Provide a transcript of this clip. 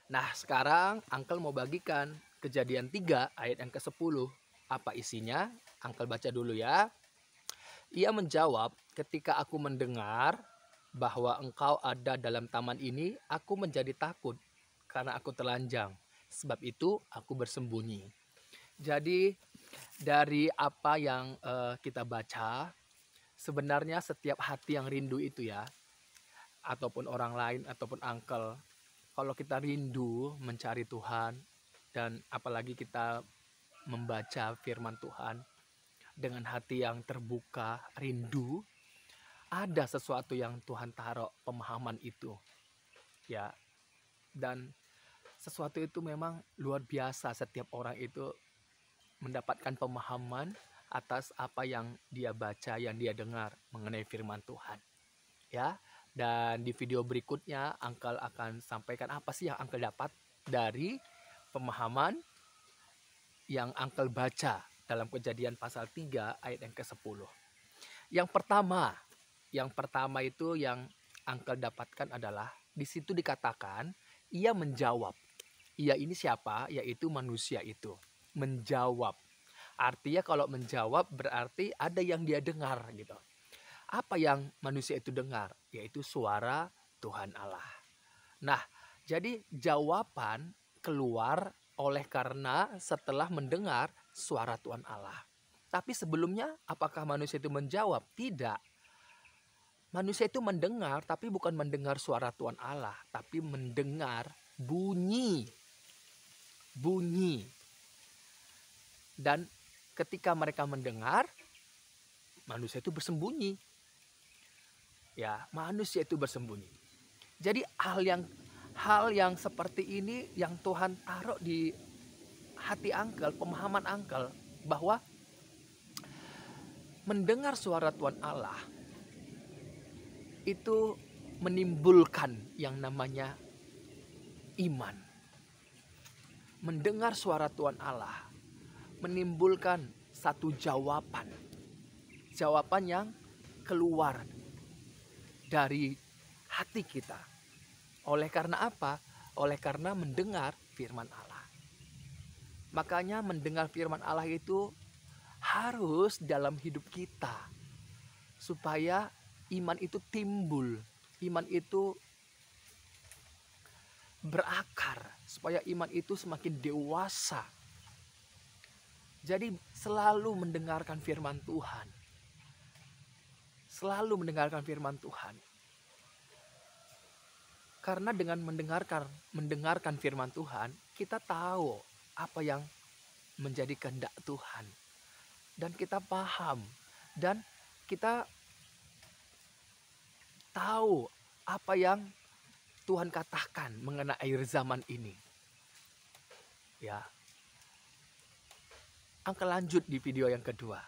Nah, sekarang Uncle mau bagikan Kejadian 3 ayat yang ke-10. Apa isinya? Uncle baca dulu ya. Ia menjawab, ketika aku mendengar bahwa engkau ada dalam taman ini, aku menjadi takut karena aku telanjang. Sebab itu aku bersembunyi. Jadi dari apa yang kita baca, sebenarnya setiap hati yang rindu itu ya, ataupun orang lain ataupun Uncle, kalau kita rindu mencari Tuhan dan apalagi kita membaca firman Tuhan dengan hati yang terbuka, rindu, ada sesuatu yang Tuhan taruh pemahaman itu. Ya, dan sesuatu itu memang luar biasa, setiap orang itu mendapatkan pemahaman atas apa yang dia baca, yang dia dengar mengenai firman Tuhan. Ya, dan di video berikutnya Uncle akan sampaikan apa sih yang Uncle dapat dari pemahaman yang Uncle baca dalam Kejadian pasal 3 ayat yang ke-10. Yang pertama itu yang Uncle dapatkan adalah di situ dikatakan ia menjawab. Ia ini siapa? Yaitu manusia itu. Menjawab. Artinya kalau menjawab berarti ada yang dia dengar gitu. Apa yang manusia itu dengar? Yaitu suara Tuhan Allah. Nah, jadi jawaban keluar oleh karena setelah mendengar suara Tuhan Allah. Tapi sebelumnya apakah manusia itu menjawab? Tidak. Manusia itu mendengar, tapi bukan mendengar suara Tuhan Allah, tapi mendengar bunyi. Bunyi. Dan ketika mereka mendengar, manusia itu bersembunyi. Ya, manusia itu bersembunyi. Jadi hal yang seperti ini yang Tuhan taruh di hati Uncle, pemahaman Uncle, bahwa mendengar suara Tuhan Allah itu menimbulkan yang namanya iman. Mendengar suara Tuhan Allah menimbulkan satu jawaban. Jawaban yang keluar dari hati kita. Oleh karena apa? Oleh karena mendengar firman Allah. Makanya mendengar firman Allah itu harus dalam hidup kita. Supaya iman itu timbul. Iman itu berakar. Supaya iman itu semakin dewasa. Jadi selalu mendengarkan firman Tuhan. Selalu mendengarkan firman Tuhan. Karena dengan mendengarkan firman Tuhan, kita tahu apa yang menjadi kehendak Tuhan. Dan kita paham. Dan kita tahu apa yang Tuhan katakan mengenai akhir zaman ini. Ya. Uncle lanjut di video yang kedua.